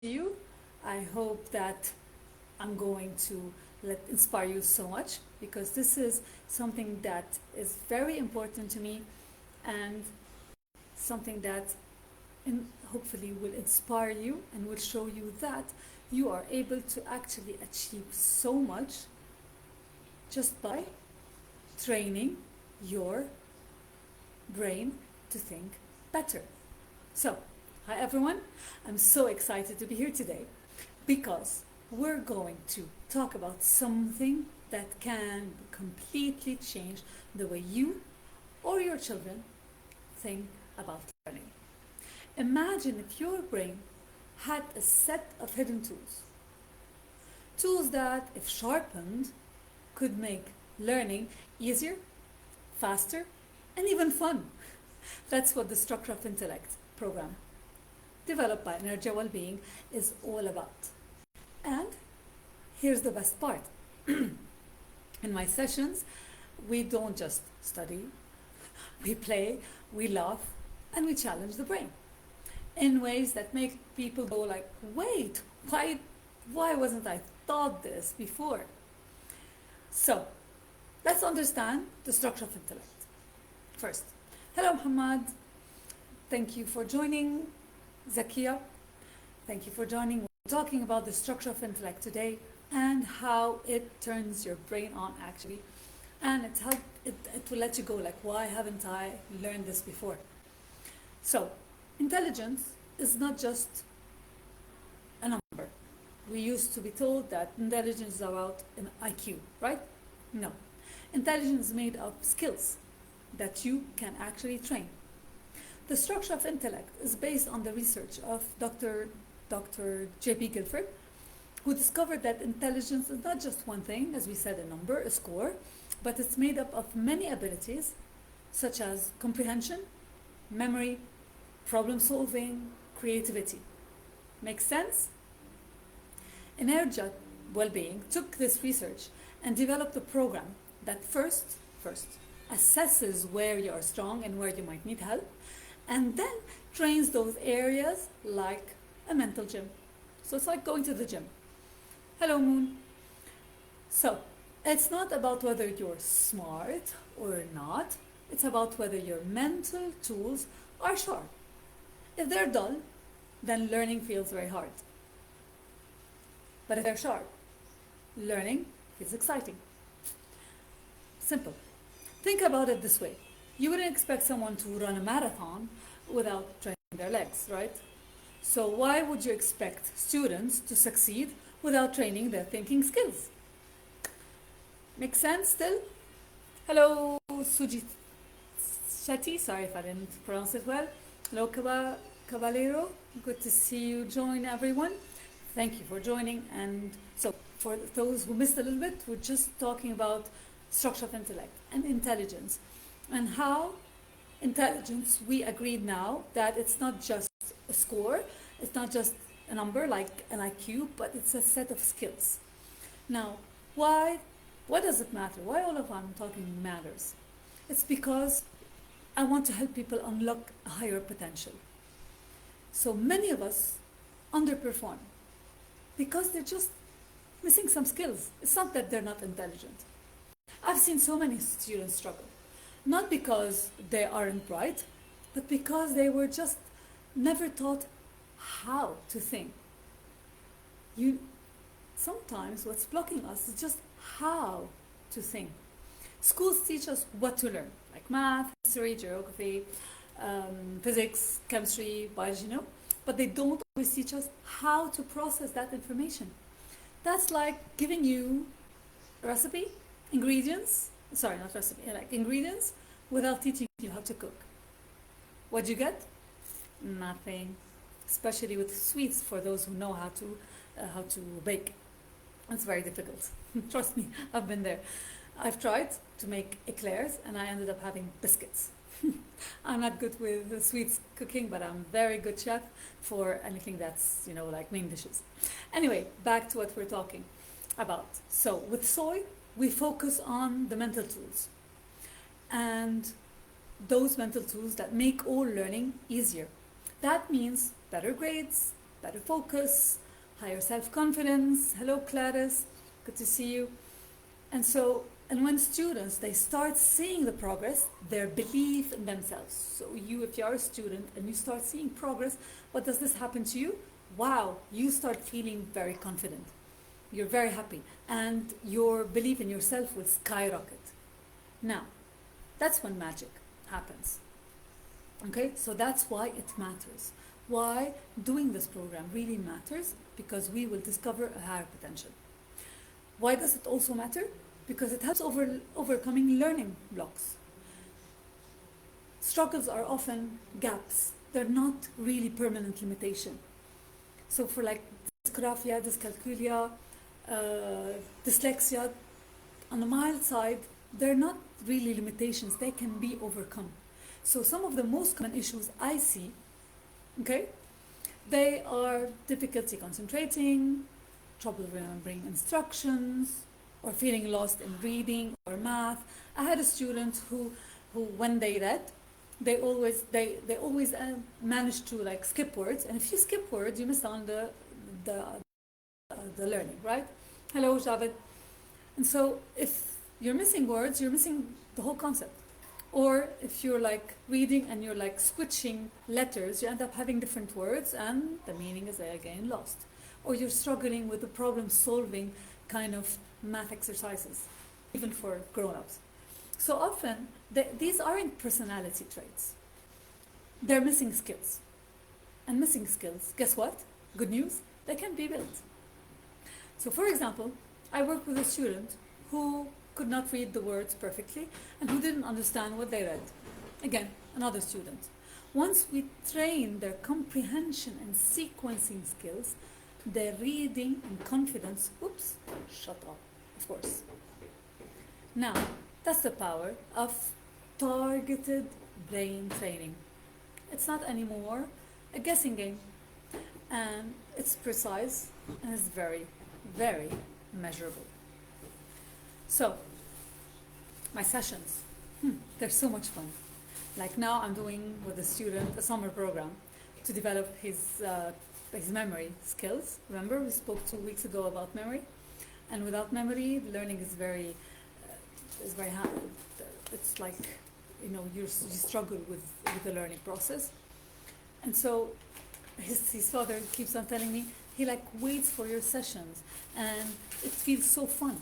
you. I hope that I'm going to inspire you so much because this is something that is very important to me and something that hopefully will inspire you and will show you that you are able to actually achieve so much just by training your brain to think better. So, hi everyone, I'm so excited to be here today because we're going to talk about something that can completely change the way you or your children think about learning. Imagine if your brain had a set of hidden tools. Tools that, if sharpened, could make learning easier, faster, and even fun. That's what the Structure of Intellect program, developed by Energy Wellbeing, is all about. And here's the best part. In my sessions, we don't just study, we play, we laugh, and we challenge the brain in ways that make people go like, wait, why wasn't I thought this before? So, let's understand the structure of intellect. First, hello Muhammad. Thank you for joining. Zakia, thank you for joining. We're talking about the structure of intellect today and how it turns your brain on actually. And it will let you go like, why haven't I learned this before? So, intelligence is not just a number. We used to be told that intelligence is about an IQ, right? No. Intelligence is made of skills that you can actually train. The structure of intellect is based on the research of Dr. J.P. Guilford, who discovered that intelligence is not just one thing, as we said, a number, a score, but it's made up of many abilities such as comprehension, memory, problem solving, creativity. Makes sense? Energy Wellbeing took this research and developed a program that first assesses where you are strong and where you might need help, and then trains those areas like a mental gym. So it's like going to the gym. Hello, Moon. So it's not about whether you're smart or not, it's about whether your mental tools are sharp. If they're dull, then learning feels very hard. But if they're sharp, learning feels exciting. Simple. Think about it this way. You wouldn't expect someone to run a marathon without training their legs, right? So why would you expect students to succeed without training their thinking skills? Make sense still? Hello, Sujit Shetty. Sorry if I didn't pronounce it well. Hello, Caballero. Good to see you join, everyone. Thank you for joining. And so, for those who missed a little bit, we're just talking about structure of intellect and intelligence, and how intelligence, we agreed now that it's not just a score, it's not just a number like an IQ, but it's a set of skills. Now, why does it matter? Why all of what I'm talking matters? It's because I want to help people unlock a higher potential. So many of us underperform because they're just missing some skills. It's not that they're not intelligent. I've seen so many students struggle, not because they aren't bright, but because they were just never taught how to think. Sometimes what's blocking us is just how to think. Schools teach us what to learn, like math, history, geography, physics, chemistry, biology, but they don't always teach us how to process that information. That's like giving you a recipe, ingredients without teaching you how to cook. What you get? Nothing. Especially with sweets, for those who know how to bake. It's very difficult. Trust me, I've been there. I've tried to make eclairs and I ended up having biscuits. I'm not good with sweets cooking, but I'm very good chef for anything that's, like main dishes. Anyway, back to what we're talking about. So with soy, we focus on the mental tools and those mental tools that make all learning easier. That means better grades, better focus, higher self-confidence. Hello, Clarice. Good to see you. And so, and when students, they start seeing the progress, their belief in themselves. So you, if you are a student and you start seeing progress, what does this happen to you? Wow, you start feeling very confident. You're very happy. And your belief in yourself will skyrocket. Now, that's when magic happens. Okay, so that's why it matters. Why doing this program really matters, because we will discover a higher potential. Why does it also matter? Because it helps overcoming learning blocks. Struggles are often gaps. They're not really permanent limitation. So for like dysgraphia, dyscalculia, dyslexia, on the mild side, they're not really limitations. They can be overcome. So some of the most common issues I see, okay, they are difficulty concentrating, trouble remembering instructions, or feeling lost in reading or math. I had a student who when they read, they always managed to like skip words, and if you skip words, you miss on the learning, right? Hello, Javed. And so if you're missing words, you're missing the whole concept. Or if you're like reading and you're like switching letters, you end up having different words and the meaning is again lost. Or you're struggling with the problem solving kind of math exercises, even for grown-ups. So often, these aren't personality traits. They're missing skills. And missing skills, guess what? Good news, they can be built. So for example, I worked with a student who could not read the words perfectly and who didn't understand what they read. Again, another student. Once we train their comprehension and sequencing skills, their reading and confidence, shut up, of course. Now, that's the power of targeted brain training. It's not anymore a guessing game, and it's precise and it's very, very measurable. So, my sessions, they're so much fun. Like now I'm doing with a student a summer program to develop his memory skills. Remember we spoke 2 weeks ago about memory? And without memory, learning is very hard. It's like, you struggle with the learning process. And so his father keeps on telling me, he like waits for your sessions and it feels so fun.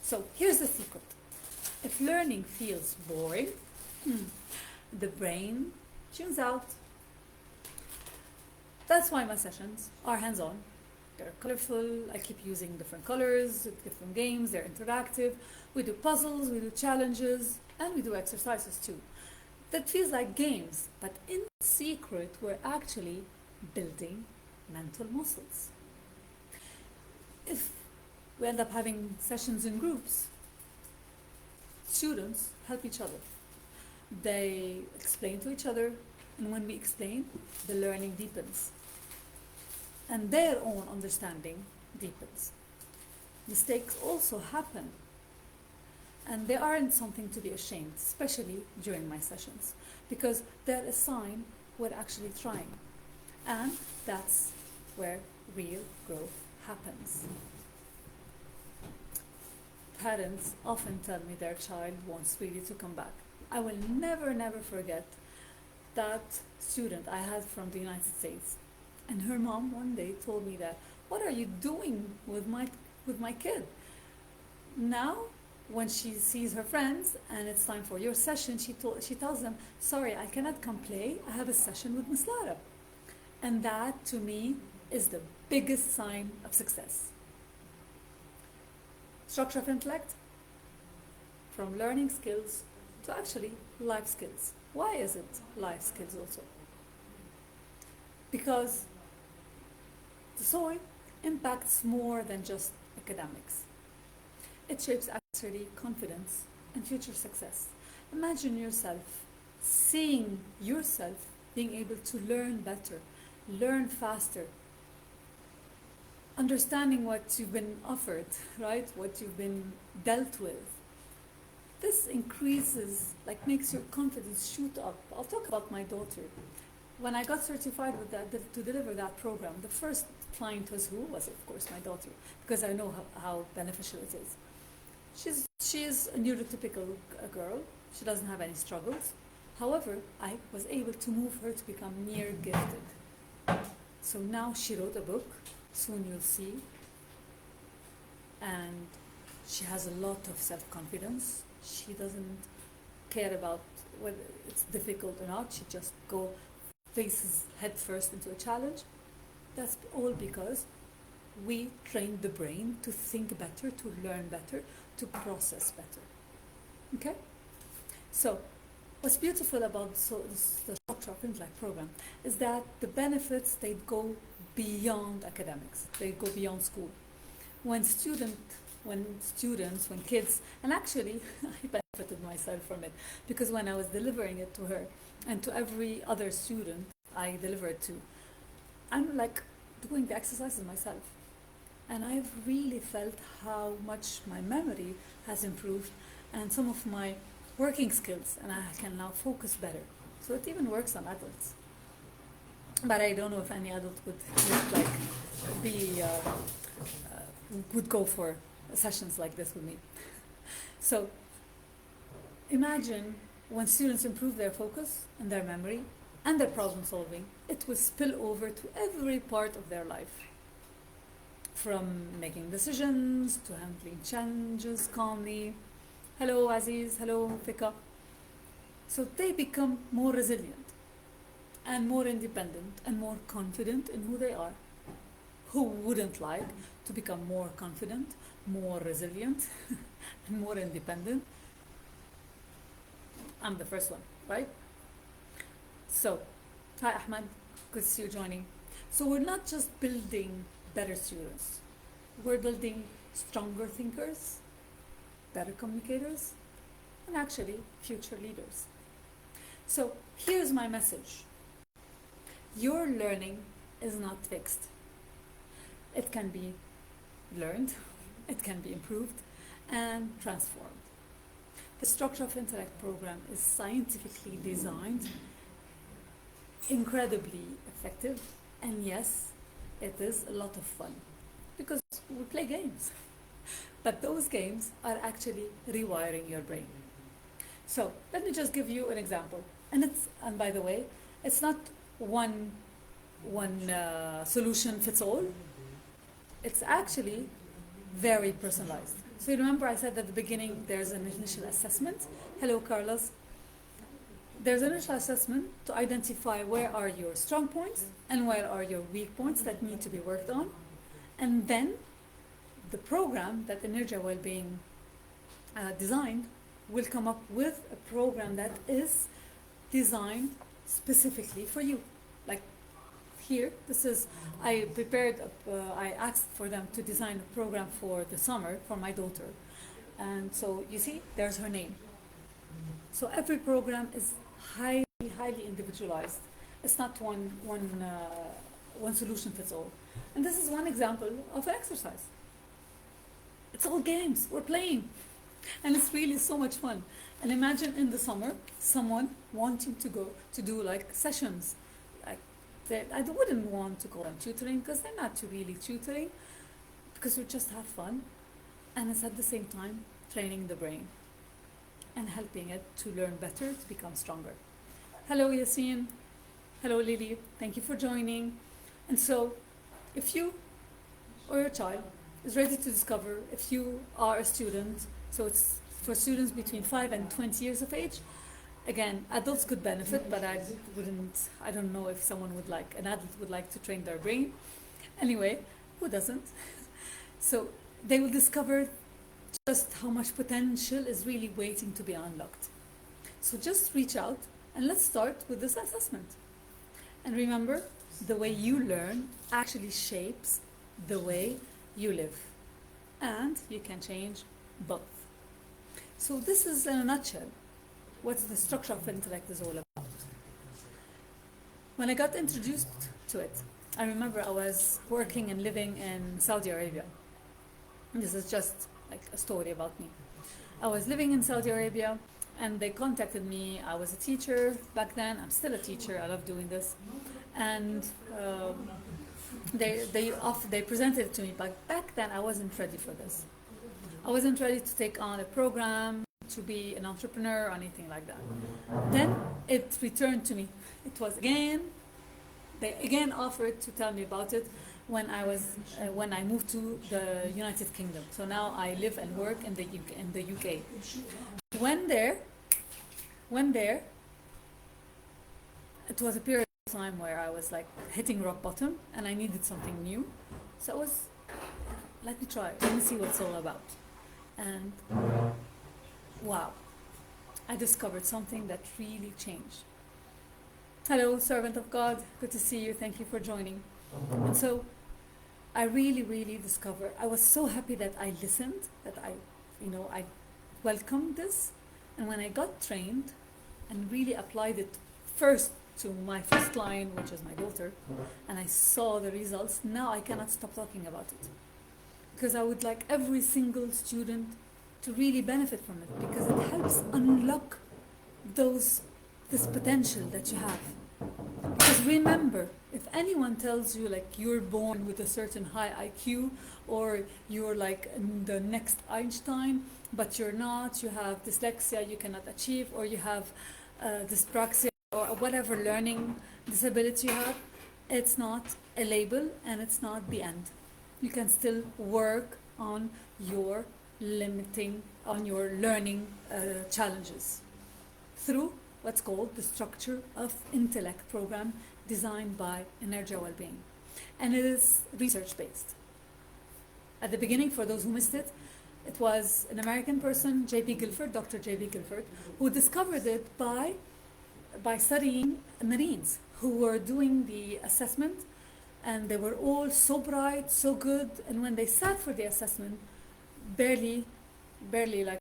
So here's the secret. If learning feels boring, the brain tunes out. That's why my sessions are hands-on. They're colorful, I keep using different colors, different games, they're interactive. We do puzzles, we do challenges, and we do exercises too. That feels like games, but in secret, we're actually building mental muscles. If we end up having sessions in groups, students help each other. They explain to each other, and when we explain, the learning deepens. And their own understanding deepens. Mistakes also happen, and they aren't something to be ashamed, especially during my sessions, because they're a sign we're actually trying. And that's where real growth happens. Parents often tell me their child wants really to come back. I will never, never forget that student I had from the United States. And her mom one day told me that, what are you doing with my kid? Now, when she sees her friends and it's time for your session, she tells them, sorry, I cannot come play. I have a session with Miss Lara. And that, to me, is the biggest sign of success. Structure of intellect, from learning skills to actually life skills. Why is it life skills also? Because the soil impacts more than just academics. It shapes actually confidence and future success. Imagine yourself seeing yourself being able to learn better, learn faster, understanding what you've been offered, right? What you've been dealt with. This increases, makes your confidence shoot up. I'll talk about my daughter. when I got certified with that to deliver that program, the first client was who? Was of course my daughter, because I know how beneficial it is. She is a neurotypical girl. She doesn't have any struggles. However, I was able to move her to become near gifted. So now she wrote a book. Soon you'll see, and she has a lot of self-confidence. She doesn't care about whether it's difficult or not. She just go faces head first into a challenge. That's all because we trained the brain to think better, to learn better, to process better. Okay? So, what's beautiful about the Structure of Intellect program is that the benefits, they go beyond academics. They go beyond school. When students, when kids, and actually I benefited myself from it, because when I was delivering it to her and to every other student I delivered to, I'm like doing the exercises myself. And I've really felt how much my memory has improved and some of my working skills, and I can now focus better. So it even works on adults. But I don't know if any adult would go for sessions like this with me. So imagine when students improve their focus and their memory and their problem solving, it will spill over to every part of their life. From making decisions to handling challenges calmly. Hello Aziz, hello Fika. So they become more resilient and more independent and more confident in who they are. Who wouldn't like to become more confident, more resilient, and more independent? I'm the first one, right? So, hi Ahmed, good to see you joining. So we're not just building better students, we're building stronger thinkers, better communicators, and actually future leaders. So here's my message. Your learning is not fixed. It can be learned, it can be improved, and transformed. The Structure of Intellect program is scientifically designed, incredibly effective, and yes, it is a lot of fun because we play games. But those games are actually rewiring your brain. So let me just give you an example. And by the way, it's not one solution fits all. It's actually very personalized. So you remember I said at the beginning there's an initial assessment. Hello, Carlos. There's an initial assessment to identify where are your strong points and where are your weak points that need to be worked on. And then the program that Energia Wellbeing designed will come up with a program that is designed specifically for you. Like here, I asked for them to design a program for the summer for my daughter. And so you see, there's her name. So every program is highly, highly individualized. It's not one solution fits all. And this is one example of an exercise. It's all games, we're playing. And it's really so much fun. And imagine in the summer, someone wanting to go to do like sessions. I wouldn't want to call them tutoring because they're not really tutoring, because we just have fun. And it's at the same time training the brain and helping it to learn better, to become stronger. Hello, Yassine. Hello, Lily. Thank you for joining. And so, if you or your child is ready to discover, if you are a student, so it's for students between 5 and 20 years of age. Again, adults could benefit, but I don't know if an adult would like to train their brain. Anyway, who doesn't? So they will discover just how much potential is really waiting to be unlocked. So just reach out and let's start with this assessment. And remember, the way you learn actually shapes the way you live. And you can change both. So this is in a nutshell what the Structure of Intellect is all about. When I got introduced to it, I remember I was working and living in Saudi Arabia. This is just like a story about me. I was living in Saudi Arabia and they contacted me. I was a teacher back then. I'm still a teacher. I love doing this. And they presented it to me, but back then I wasn't ready for this. I wasn't ready to take on a program, to be an entrepreneur or anything like that. Then it returned to me. It was again, they again offered to tell me about it when I moved to the United Kingdom. So now I live and work in the UK. When there, when there, it was a period of time where I was like hitting rock bottom and I needed something new. So I was, let me try, let me see what it's all about. And wow, I discovered something that really changed. Hello, servant of God, good to see you, thank you for joining. And so I really, really discovered, I was so happy that I listened, that I welcomed this. And when I got trained and really applied it first to my first client, which is my daughter, and I saw the results, now I cannot stop talking about it. Because I would like every single student to really benefit from it, because it helps unlock this potential that you have. Because remember, if anyone tells you like you're born with a certain high IQ, or you're like the next Einstein, but you're not, you have dyslexia, you cannot achieve, or you have dyspraxia, or whatever learning disability you have, it's not a label and it's not the end. You can still work on your on your learning challenges through what's called the Structure of Intellect program, designed by Energia Wellbeing. And it is research-based. At the beginning, for those who missed it, it was an American person, J.B. Guilford, Dr. J.B. Guilford, who discovered it by studying Marines who were doing the assessment, and they were all so bright, so good, and when they sat for the assessment, barely like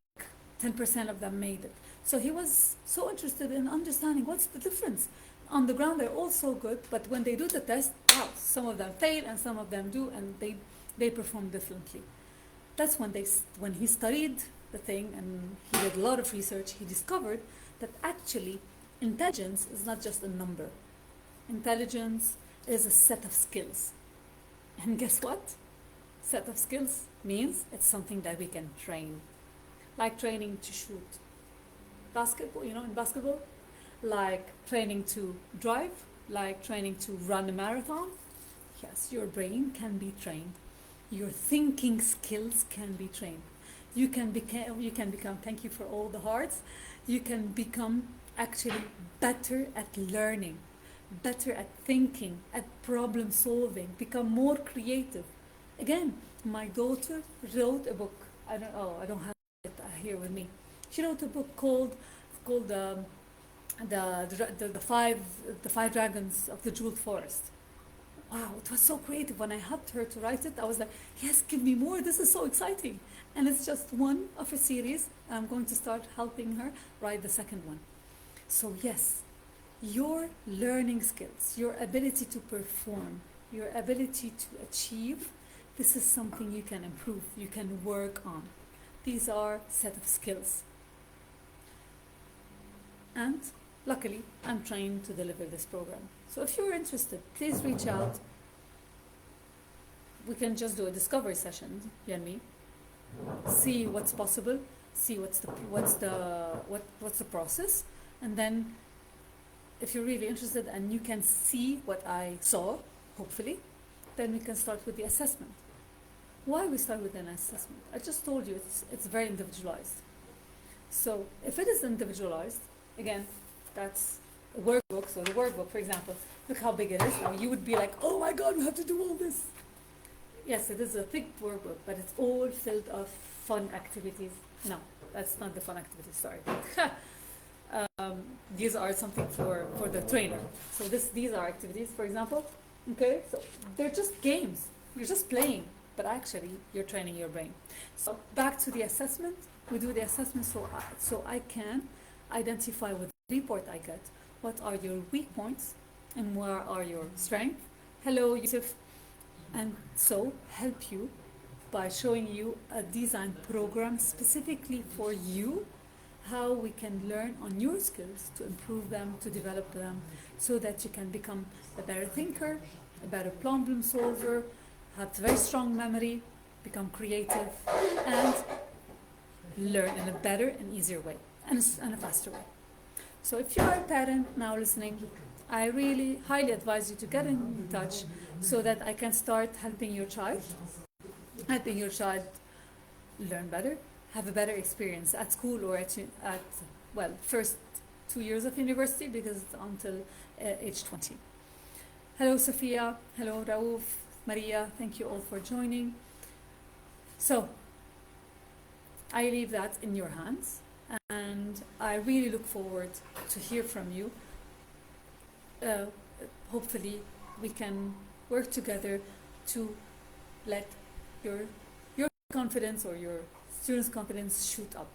10% of them made it. So he was so interested in understanding what's the difference. On the ground, they're all so good, but when they do the test, wow, some of them fail and some of them do, and they perform differently. That's when he studied the thing and he did a lot of research, he discovered that actually intelligence is not just a number. Intelligence is a set of skills. And guess what? Set of skills means it's something that we can train. Like training to shoot basketball, in basketball, like training to drive, like training to run a marathon. Yes, your brain can be trained. Your thinking skills can be trained. You can become, thank you for all the hearts, you can become actually better at learning, better at thinking, at problem solving, become more creative. Again, my daughter wrote a book. I don't have it here with me. She wrote a book called the five dragons of the jeweled forest. Wow, it was so creative. When I helped her to write it, I was like, yes, give me more. This is so exciting. And it's just one of a series. I'm going to start helping her write the second one. So yes, your learning skills, your ability to perform, your ability to achieve, this is something you can improve, you can work on. These are set of skills. And luckily, I'm trying to deliver this program. So if you're interested, please reach out. We can just do a discovery session, you and me. See what's possible, see what's the process, and then if you're really interested and you can see what I saw, hopefully, then we can start with the assessment. Why we start with an assessment? I just told you it's very individualized. So if it is individualized, again, that's a workbook. So the workbook, for example, look how big it is. Now you would be like, oh my God, we have to do all this. Yes, it is a thick workbook, but it's all filled of fun activities. No, that's not the fun activities, sorry. These are something for the trainer. So these are activities, for example. Okay, so they're just games. You're just playing, but actually you're training your brain. So back to the assessment. We do the assessment so I can identify with the report I get what are your weak points and where are your strengths. Hello, Yusuf. And so help you by showing you a design program specifically for you how we can learn on your skills to improve them, to develop them, so that you can become a better thinker, a better problem solver, have very strong memory, become creative, and learn in a better and easier way and a faster way. So if you are a parent now listening, I really highly advise you to get in touch so that I can start helping your child learn better, have a better experience at school or at well, first 2 years of university, because it's until age 20. Hello, Sophia. Hello, Raouf, Maria. Thank you all for joining. So, I leave that in your hands, and I really look forward to hear from you. Hopefully, we can work together to let your confidence or your students' confidence shoot up.